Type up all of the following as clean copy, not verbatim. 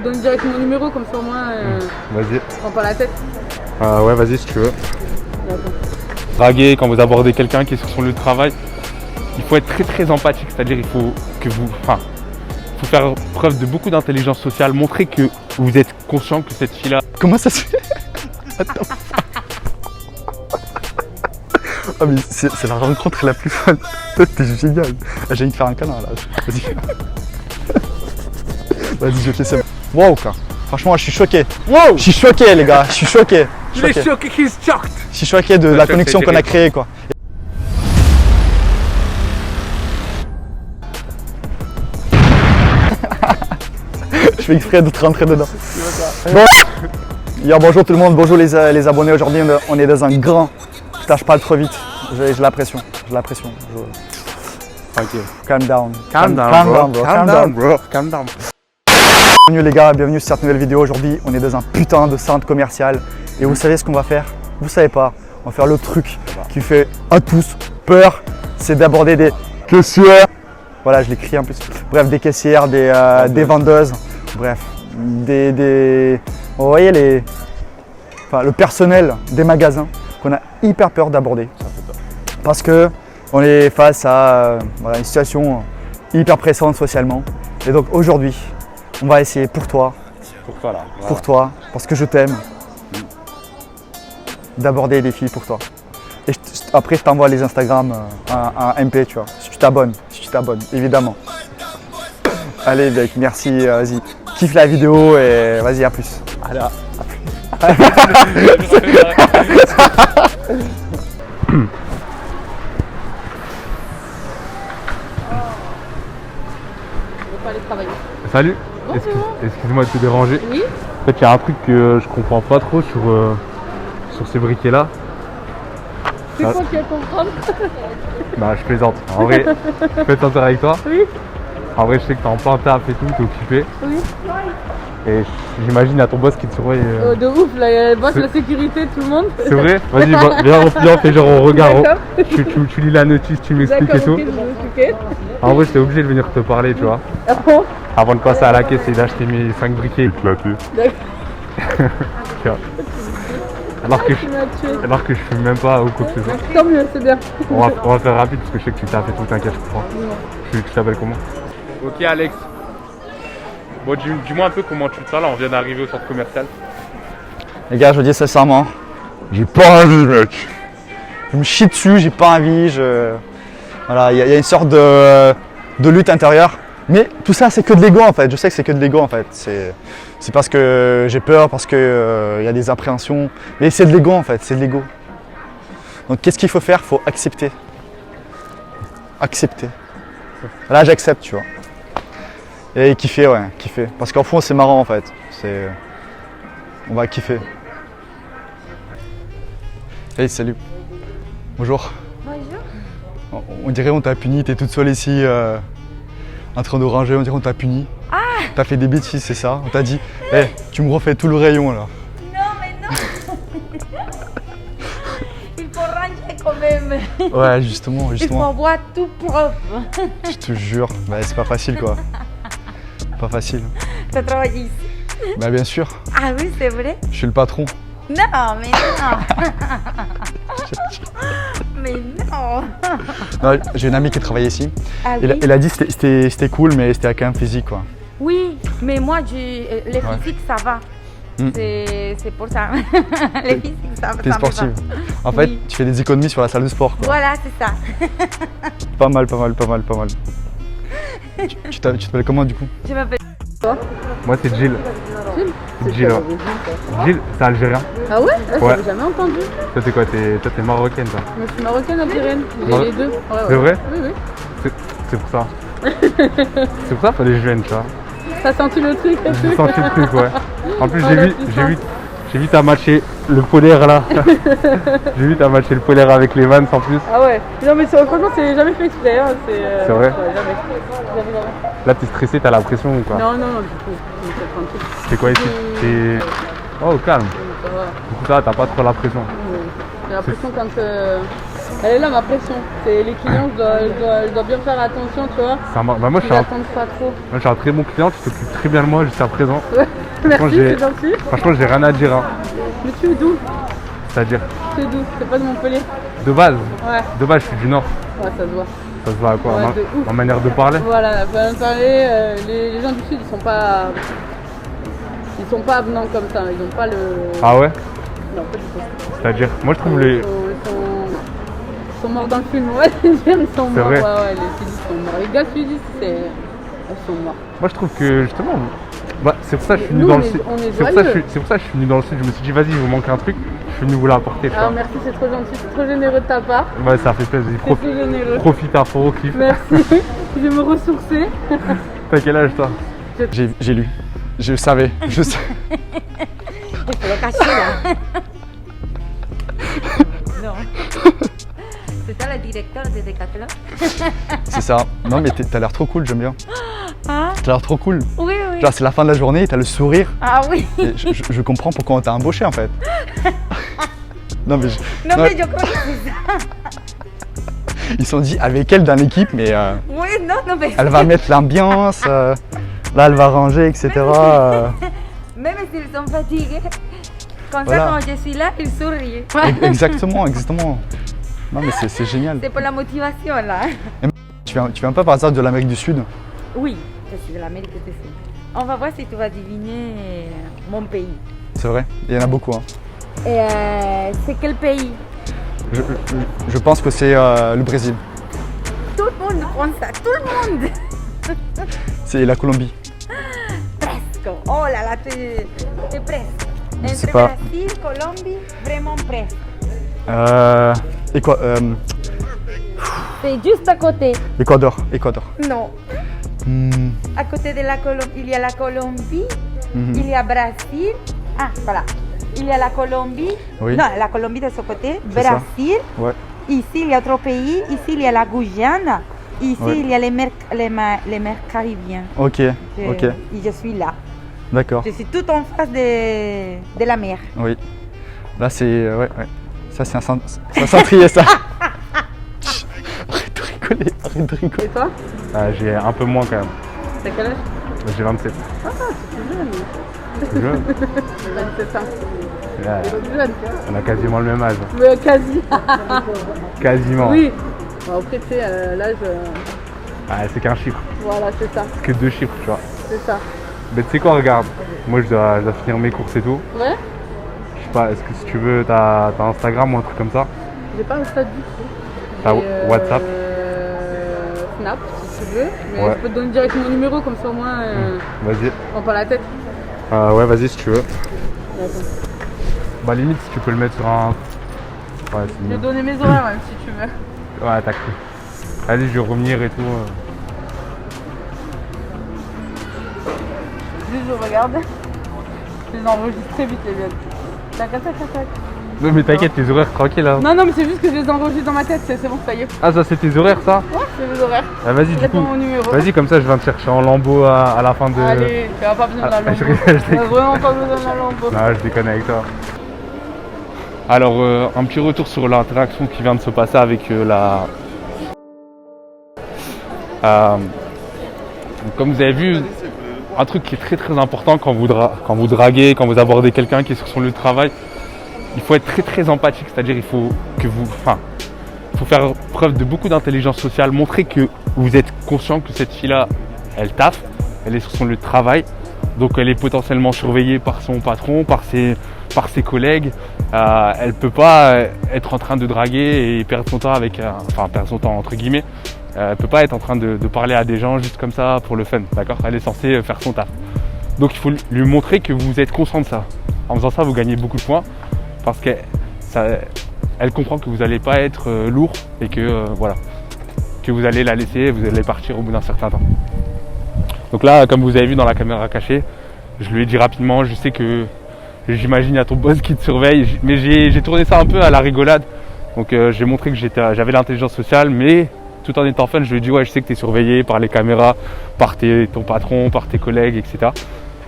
donne direct mon numéro, comme ça au moins, Vas-y. prends pas la tête. Ouais, vas-y si tu veux. D'accord. Draguer, quand vous abordez quelqu'un qui est sur son lieu de travail, il faut être très très empathique, c'est-à-dire il faut que vous... Enfin, il faut faire preuve de beaucoup d'intelligence sociale, montrer que vous êtes conscient que cette fille-là... Comment ça se fait? Attends. Ah mais c'est la rencontre la plus fun. Toi t'es génial. Ah, j'ai envie de faire un câlin là. Vas-y. Vas-y, je fais ça. Wow quoi. Franchement je suis choqué. Wow! Je suis choqué les gars, je suis choqué. Il est choqué, he's shocked! Je suis choqué de la connexion qu'on a créée quoi. Je fais exprès de te rentrer dedans. Bon. Bonjour tout le monde, bonjour les abonnés. Aujourd'hui on est dans un grand... Putain je parle trop vite, j'ai la pression. Ok. Calm down. Calm down, bro. Calm down. Bienvenue les gars, bienvenue sur cette nouvelle vidéo. Aujourd'hui on est dans un putain de centre commercial. Et vous savez ce qu'on va faire? Vous savez pas, on va faire le truc qui fait à tous peur. C'est d'aborder des caissières. Voilà, je l'écris en plus. Bref, des caissières, des vendeuses. Bref, vous voyez le personnel des magasins qu'on a hyper peur d'aborder. Parce que on est face à une situation hyper pressante socialement. Et donc aujourd'hui, on va essayer pour toi, Voilà. pour toi, parce que je t'aime, d'aborder des filles pour toi. Et après, je t'envoie les Instagram en MP, tu vois, si tu t'abonnes, évidemment. Allez, mec, merci, vas-y, kiffe la vidéo et vas-y, à plus. Allez, Travailler. Salut. Bonjour. Excuse-moi de te déranger. Oui. En fait, il y a un truc que je comprends pas trop sur ces briquets-là. C'est quoi qui va comprendre? Bah, je plaisante. En vrai, je peux être sincère avec toi. Oui. En vrai, je sais que t'es en plein taf et tout, t'es occupé. Oui. Et j'imagine à ton boss qui te surveille. De ouf, là, il y a le boss, la sécurité, tout le monde. C'est vrai? Vas-y, viens, on fait genre on regarde. D'accord. Tu lis la notice, tu m'expliques et tout. Ok, je vais m'occuper. En vrai, j'étais obligé de venir te parler, tu vois. Ah bon? Avant de passer à la caisse et d'acheter mes 5 briquets éclatés. D'accord. Alors que Tu m'as tué. je fume même pas ou quoi que ce soit. Tant mieux, c'est bien. On va faire rapide parce que je sais que tu t'as fait tout, t'inquiète, je comprends. Tu t'appelles comment? Ok Alex. Bon, dis-moi un peu comment tu te sens là, on vient d'arriver au centre commercial. Les gars, je vous dis sincèrement, j'ai pas envie, mec. Je me chie dessus, j'ai pas envie. Voilà, il y a une sorte de lutte intérieure. Mais tout ça, c'est que de l'ego en fait. Je sais que c'est que de l'ego en fait. C'est parce que j'ai peur, parce que y a des appréhensions. Mais c'est de l'ego en fait, c'est de l'ego. Donc qu'est-ce qu'il faut faire? Il faut accepter. Accepter. Là, j'accepte, tu vois. Et kiffer, ouais, kiffer. Parce qu'en fond, c'est marrant en fait. On va kiffer. Hey, salut. Bonjour. Bonjour. On dirait on t'a puni, t'es toute seule ici en train de ranger, on dirait on t'a puni. Ah! T'as fait des bêtises, c'est ça? On t'a dit, hey, tu me refais tout le rayon là. Non, mais non. Il faut ranger quand même. Ouais, justement. Il faut avoir tout propre. Je te jure, bah, c'est pas facile quoi. Pas facile. Tu travailles ici? Bah bien sûr, Ah oui, c'est vrai? je suis le patron. Non, mais non. Mais non. Non, j'ai une amie qui travaille ici. Ah oui? Elle a dit que c'était cool, mais c'était quand même physique quoi. Oui, mais moi, les physiques, ça va. Mm. C'est pour ça. Les physiques, ça va. T'es sportive. En fait, Oui. tu fais des économies sur la salle de sport quoi. Voilà, c'est ça. Pas mal. Tu t'appelles comment du coup? Je m'appelle. Moi c'est Jill. C'est Jill, ouais. Jill, c'est algérien. Ah ouais? Ouais. J'avais jamais entendu. Toi t'es quoi? Toi t'es marocaine toi. Moi, je suis marocaine algérienne. J'ai les deux. Ouais, C'est vrai? Oui, oui. C'est pour ça. C'est pour ça qu'il fallait que je vienne, tu vois. T'as senti le truc? J'ai senti le truc, ouais. En plus, Oh, j'ai vu t'as matché le polaire là. J'ai vu t'as matché le polaire avec les Vans en plus. Ah ouais. Non, mais franchement, c'est jamais fait exprès. Hein. C'est vrai? Ouais, jamais. Là, t'es stressé, t'as la pression ou quoi? Non, du coup. C'est tranquille. C'est quoi ici? Oh, calme. Ça va. Du coup, ça, t'as pas trop la pression. J'ai l'impression quand... Elle est là ma pression. C'est les clients, je dois bien faire attention, tu vois. Bah, moi, je Ils suis attendent pas trop. moi, je suis un très bon client, tu t'occupes très bien de moi jusqu'à présent. Merci, j'ai- c'est gentil. Franchement, j'ai rien à dire. Hein. Mais tu es d'où? C'est-à-dire, Tu es d'où? C'est pas de Montpellier? de base, Ouais, je suis du Nord. ouais, ça se voit. Ça se voit à quoi Ouais, ma, de ouf. ma manière de parler. Voilà, la parler, les gens du Sud, ils sont pas avenants comme ça. Ils ont pas le... Ah ouais? Non, pas du tout. C'est-à-dire, moi, je trouve les. Ils sont morts dans le film, ouais, ils sont C'est morts. vrai. Ouais, les sudistes sont morts. Les gars sudistes, ils sont morts. Moi, je trouve que justement. Bah, c'est pour ça que je suis venu Nous, dans on le est- sud. on est C'est pour ça que joyeux. je suis venu dans le sud. Je me suis dit, vas-y, il vous manque un truc. Je suis venu vous l'apporter. tu Alors vois. merci, c'est trop gentil, c'est trop généreux de ta part. Ouais, ça fait plaisir. C'est trop généreux. Profite à fond au kiff. Merci, je vais me ressourcer. T'as quel âge toi? J'ai lu. Je savais. Je sais. Il faut le cacher là. Non. C'est toi le directeur de Decathlon? C'est ça. Non, mais t'as l'air trop cool, j'aime bien. Ah, T'as l'air trop cool. oui, oui. Genre, c'est la fin de la journée et t'as le sourire. Ah oui. Et je comprends pourquoi on t'a embauché en fait. Non, mais Non, non, mais je crois que c'est ça. ils se sont dit avec elle dans l'équipe, mais Oui, non, mais. elle va mettre l'ambiance, là elle va ranger, etc. Même s'ils sont fatigués, comme Voilà. ça, quand je suis là, ils sourient. Exactement, exactement. Non, mais c'est génial. C'est pour la motivation là. Tu viens pas par hasard de l'Amérique du Sud? Oui, je suis de l'Amérique du Sud. On va voir si tu vas deviner mon pays. C'est vrai, il y en a beaucoup. Hein. Et c'est quel pays? Je pense que c'est le Brésil. Tout le monde prend ça, tout le monde. C'est la Colombie. Presque. Oh là là, t'es presque. Je sais Entre pas. Brésil, Colombie, vraiment presque. Et quoi C'est juste à côté. Équateur. Non. Hmm, À côté de la Colombie, il y a la Colombie, mhm. il y a Brésil. Ah, voilà. Il y a la Colombie. Oui. Non, la Colombie de ce côté. C'est ça. Brésil. Ouais. Ici, il y a d'autres pays. Ici, il y a la Guyane. Ici, Ouais. il y a les mers Caribéens. Ok, ok, Et je suis là. d'accord. Je suis tout en face de la mer. Oui. Là c'est ouais. Ça c'est un centrier ça. Arrête de rigoler, arrête de rigoler. Et toi? J'ai un peu moins quand même. T'as quel âge? J'ai 27. Ah, c'est jeune. C'est jeune. 27 ans. Ouais, C'est jeune. on a quasiment le même âge. Mais quasi. Quasiment. Oui. Bon, après, tu sais, l'âge, Ouais, c'est qu'un chiffre. voilà, c'est ça. C'est que deux chiffres, tu vois. C'est ça. Mais tu sais quoi, regarde. Moi, je dois finir mes courses et tout. Ouais? Je sais pas, est-ce que si tu veux, t'as Instagram ou un truc comme ça? J'ai pas un stade du tout. T'as J'ai, WhatsApp? Snap, si tu veux. Mais Ouais. je peux te donner direct mon numéro, comme ça au moins, Vas-y. on prend pas la tête. Ouais, vas-y si tu veux. Mais attends. Bah, limite, si tu peux le mettre sur un. Ouais, c'est Je vais mieux. donner mes horaires, même si tu veux. Ouais, t'as cru. Allez, je vais revenir et tout. Juste, je regarde. Je les enregistre très vite, les miennes. Tac, tac, tac, tac. Non, mais t'inquiète, tes horaires tranquille hein. Non, non, mais c'est juste que je les enregistre dans ma tête, c'est bon, ça y est. Ah, ça, c'est tes horaires, ça? Ouais, c'est mes horaires. Ah, vas-y, du Réponds coup. mon numéro. Vas-y, comme ça, je viens te chercher en lambeau à la fin de. Allez, tu n'as pas besoin de la Ah, lambeau. je rigole, je Tu n'as déconne. vraiment pas besoin de la lambeau. Non, je déconne avec toi. Alors, un petit retour sur l'interaction qui vient de se passer avec la. Donc, comme vous avez vu, un truc qui est très très important quand vous draguez, quand vous abordez quelqu'un qui est sur son lieu de travail, il faut être très très empathique, c'est-à-dire il faut faire preuve de beaucoup d'intelligence sociale, montrer que vous êtes conscient que cette fille-là, elle taffe, elle est sur son lieu de travail, donc elle est potentiellement surveillée par son patron, par ses collègues. Elle ne peut pas être en train de draguer et perdre son temps perdre son temps entre guillemets. Elle ne peut pas être en train de parler à des gens juste comme ça pour le fun, d'accord? Elle est censée faire son taf. Donc il faut lui montrer que vous êtes conscient de ça. En faisant ça, vous gagnez beaucoup de points parce qu'elle comprend que vous n'allez pas être lourd et que que vous allez la laisser, vous allez partir au bout d'un certain temps. Donc là, comme vous avez vu dans la caméra cachée, je lui ai dit rapidement, je sais que j'imagine il y a ton boss qui te surveille, mais j'ai tourné ça un peu à la rigolade. Donc j'ai montré que j'avais l'intelligence sociale, mais tout en étant fun, je lui ai dit ouais, je sais que tu es surveillé par les caméras, par ton patron, par tes collègues, etc.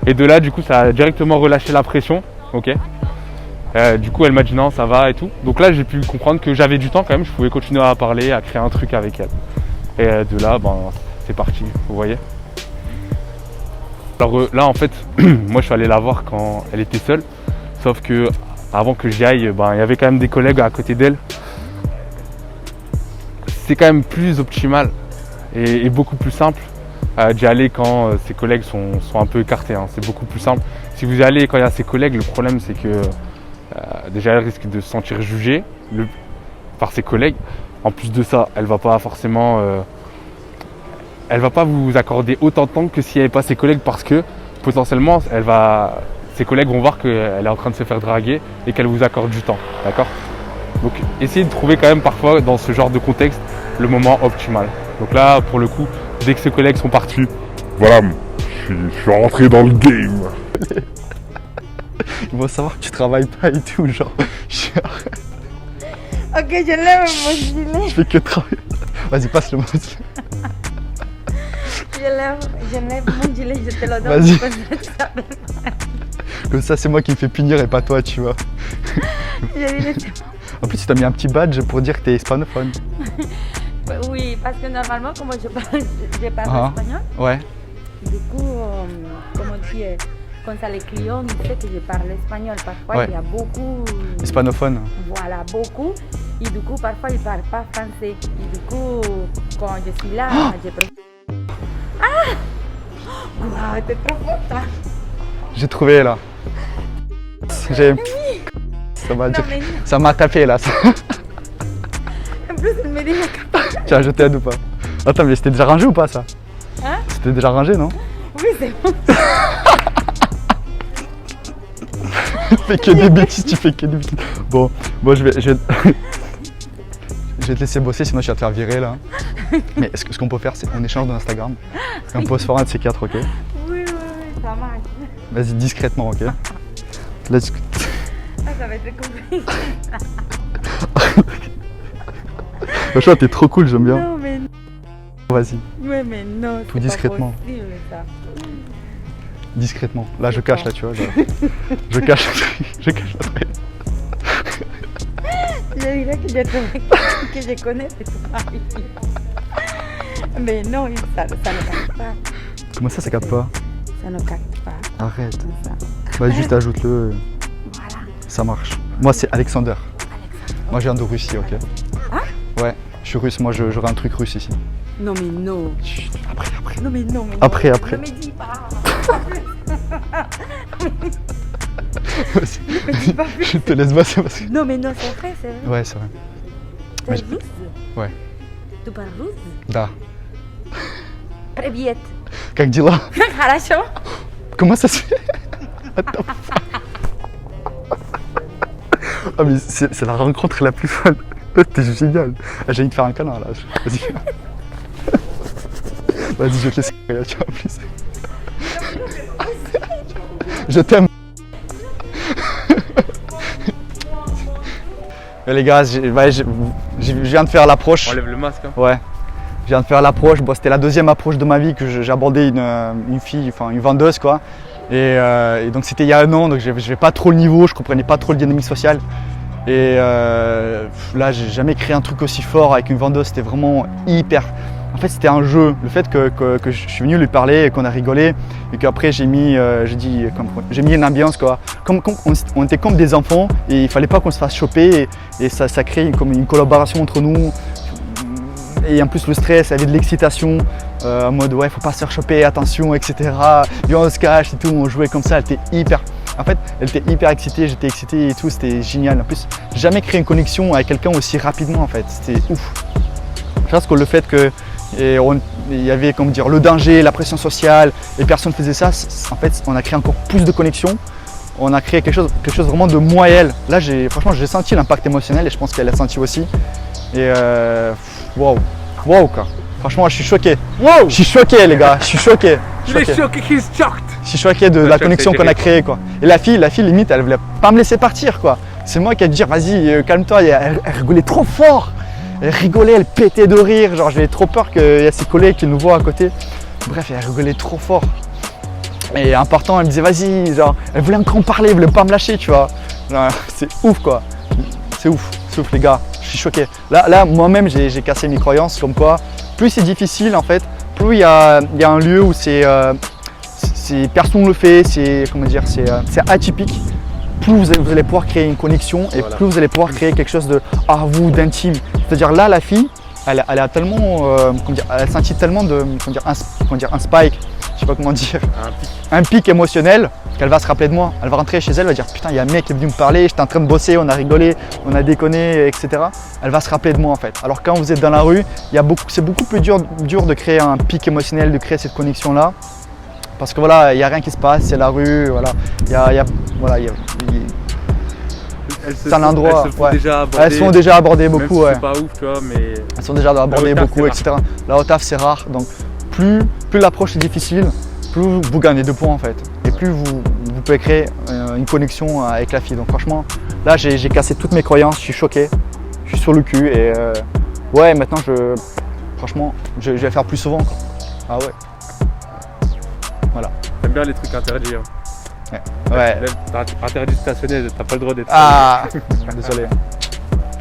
Et de là, du coup, ça a directement relâché la pression, ok. Du coup, elle m'a dit non, ça va et tout. Donc là, j'ai pu comprendre que j'avais du temps quand même. Je pouvais continuer à parler, à créer un truc avec elle. Et de là, c'est parti, vous voyez. Alors là, en fait, moi, je suis allé la voir quand elle était seule. Sauf que avant que j'y aille, il y avait quand même des collègues à côté d'elle. C'est quand même plus optimal et beaucoup plus simple d'y aller quand ses collègues sont un peu écartés. Hein. C'est beaucoup plus simple. Si vous y allez quand il y a ses collègues, le problème c'est que déjà elle risque de se sentir jugée par ses collègues. En plus de ça, elle va pas forcément, elle va pas vous accorder autant de temps que si elle n'avait pas ses collègues parce que potentiellement ses collègues vont voir qu'elle est en train de se faire draguer et qu'elle vous accorde du temps, d'accord? Donc essayez de trouver quand même parfois dans ce genre de contexte le moment optimal. Donc là, pour le coup, dès que ses collègues sont partis, Voilà, je suis rentré dans le game. Ils vont savoir que tu travailles pas et tout, genre. Ok, je lève mon gilet. Je fais que travailler. Vas-y, passe le mot. Je lève mon gilet, je te le donne. Vas-y. Comme ça, tu t'appelles pas. Comme ça, c'est moi qui me fais punir et pas toi, tu vois. Je dis, En plus, tu t'as mis un petit badge pour dire que t'es hispanophone. oui, parce que normalement, comme je parle Ah. espagnol, Ouais. du coup, comment dire, comme ça les clients ils savent que je parle espagnol. Parfois, Ouais. il y a beaucoup, Hispanophone. voilà, beaucoup. Et du coup, parfois, ils ne parlent pas français. Et du coup, quand je suis là, je préfère. Ah! Wow, t'es trop forte, toi. J'ai trouvé là. J'ai. Non, mais non. Ça m'a tapé là. En plus, elle me dit, Tiens, je t'aide ou pas? Attends, mais c'était déjà rangé ou pas ça? hein? C'était déjà rangé, non? Oui, c'est bon. Tu fais que des bêtises, tu fais que des bêtises. Bon, je vais te laisser bosser, sinon je vais te faire virer là. Mais ce qu'on peut faire, c'est qu'on échange dans Instagram. Et on peut se faire un de ces quatre, ok? Oui, ça marche. Vas-y, discrètement, ok? Là, Ah, ça va être compliqué. franchement, t'es trop cool, j'aime bien. Non, mais non. Vas-y, Ouais, mais non, Tout c'est discrètement. pas possible, ça. discrètement. Là, je cache, là, tu vois. Je cache le truc. Je cache le truc. Je dirais que je que je connais, c'est tout pareil. Mais non, ça ne capte pas. Comment ça capte pas? Ça ne capte pas. Arrête. Comme ça. Vas-y, juste ajoute-le. Voilà. Ça marche. Moi, c'est Alexander. Moi, je viens de Russie, ok? Ah? Ouais, je suis russe. Moi, j'aurai un truc russe ici. Non, mais non. Chut, après. Non, mais non. Mais non. Après. Ne me dis pas. Vas-y. Ne me dis pas plus. Je te laisse passer parce que. Non, mais non, c'est vrai, c'est vrai. Ouais, c'est vrai. Tu mais es russe? Ouais. Tu parles russe? Da. Привет. Как дела? Хорошо. Comment ça se fait? Attends. Ah, mais c'est la rencontre la plus folle. T'es génial. Ah, j'ai envie de faire un câlin là. Vas-y. Vas-y, je te laisse. Tu vois, plus. Je t'aime. Les gars, je viens de faire l'approche. enlève le masque. Hein. Ouais. Je viens de faire l'approche. Bon, c'était la deuxième approche de ma vie que j'ai abordé une fille, enfin une vendeuse quoi. Et donc c'était il y a un an, donc je n'avais pas trop le niveau, je comprenais pas trop le dynamique social. Et là, j'ai jamais créé un truc aussi fort avec une vendeuse. C'était vraiment hyper. En fait, c'était un jeu. Le fait que je suis venu lui parler et qu'on a rigolé et qu'après j'ai mis une ambiance quoi. On était comme des enfants et il fallait pas qu'on se fasse choper et ça crée comme une collaboration entre nous. Et en plus le stress, il y avait de l'excitation, en mode ouais, faut pas se faire choper, attention, etc. Viens, on se cache et tout, on jouait comme ça, elle était hyper excitée, j'étais excité et tout, c'était génial. En plus, j'ai jamais créé une connexion avec quelqu'un aussi rapidement en fait, c'était ouf. Je pense que le fait que il y avait comment dire, le danger, la pression sociale, et personne faisait ça, en fait, on a créé encore plus de connexion. On a créé quelque chose vraiment de moi et elle. Là, franchement, j'ai senti l'impact émotionnel et je pense qu'elle l'a senti aussi. Et waouh quoi. Franchement, je suis choqué. Wow! Je suis choqué les gars, je suis choqué. Il est choqué, he's shocked! Je suis choqué de la connexion qu'on a créée quoi. Et la fille limite, elle voulait pas me laisser partir quoi. C'est moi qui ai dû dire vas-y, calme-toi. Elle rigolait trop fort. Elle rigolait, elle pétait de rire. Genre j'avais trop peur qu'il y a ses collègues qui nous voient à côté. Bref, elle rigolait trop fort. Et en partant, elle me disait vas-y, genre elle voulait encore en parler, elle voulait pas me lâcher, tu vois. Non, c'est ouf quoi. C'est ouf les gars. Je suis choqué. Là moi-même j'ai cassé mes croyances comme quoi plus c'est difficile en fait, plus il y a un lieu où personne le fait, c'est atypique, plus vous allez pouvoir créer une connexion et plus vous allez pouvoir créer quelque chose de à vous d'intime. C'est-à-dire là la fille, elle a tellement, elle a senti tellement de, un spike, je sais pas comment dire, un pic émotionnel qu'elle va se rappeler de moi. Elle va rentrer chez elle, elle va dire putain il y a un mec qui est venu me parler, j'étais en train de bosser, on a rigolé, on a déconné, etc. Elle va se rappeler de moi en fait. Alors quand vous êtes dans la rue, c'est beaucoup plus dur de créer un pic émotionnel, de créer cette connexion là. Parce que voilà, il n'y a rien qui se passe, c'est la rue, voilà. C'est un endroit. Elles sont déjà abordées beaucoup, même si c'est pas ouf, tu vois, mais. Elles sont déjà abordées beaucoup, etc. Là au taf c'est rare, donc plus l'approche est difficile, plus vous gagnez 2 points en fait. Et plus vous pouvez créer une connexion avec la fille. Donc franchement, là j'ai cassé toutes mes croyances, je suis choqué, je suis sur le cul et ouais maintenant franchement je vais faire plus souvent quoi. Ah ouais. Voilà. T'aimes bien les trucs interdits. Hein. Ouais. Là, t'as interdit de stationner, t'as pas le droit d'être. Ah désolé.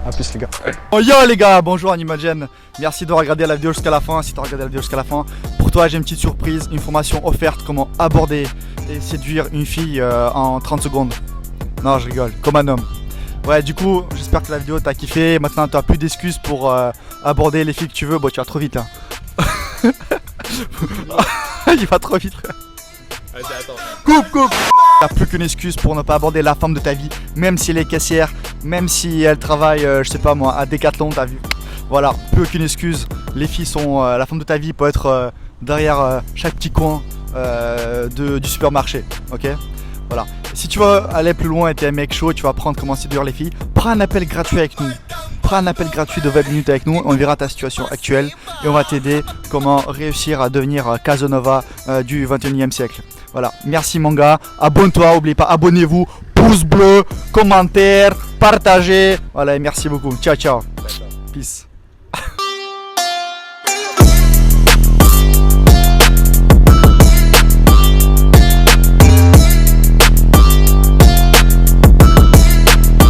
A plus les gars. Oh yo les gars, bonjour Animagen. Merci de regarder la vidéo jusqu'à la fin. Si tu as regardé la vidéo jusqu'à la fin, pour toi j'ai une petite surprise, une formation offerte, comment aborder et séduire une fille en 30 secondes. Non je rigole, comme un homme. Ouais du coup j'espère que la vidéo t'a kiffé. Maintenant tu n'as plus d'excuses pour aborder les filles que tu veux. Bon tu vas trop vite là. Il va trop vite. Allez, attends. Coupe. T'as plus qu'une excuse pour ne pas aborder la femme de ta vie, même si elle est caissière, même si elle travaille, je sais pas moi, à Decathlon, t'as vu. Voilà, plus aucune excuse. Les filles sont, la femme de ta vie peut être derrière chaque petit coin du supermarché, ok. Voilà. Si tu veux aller plus loin et t'es un mec chaud, tu vas apprendre comment séduire les filles, prends un appel gratuit avec nous. Prends un appel gratuit de 20 minutes avec nous, on verra ta situation actuelle et on va t'aider comment réussir à devenir Casanova du 21e siècle. Voilà, merci mon gars, abonne-toi, n'oublie pas, abonnez-vous, pouce bleu, commentaire, partagez. Voilà, et merci beaucoup, ciao. Peace.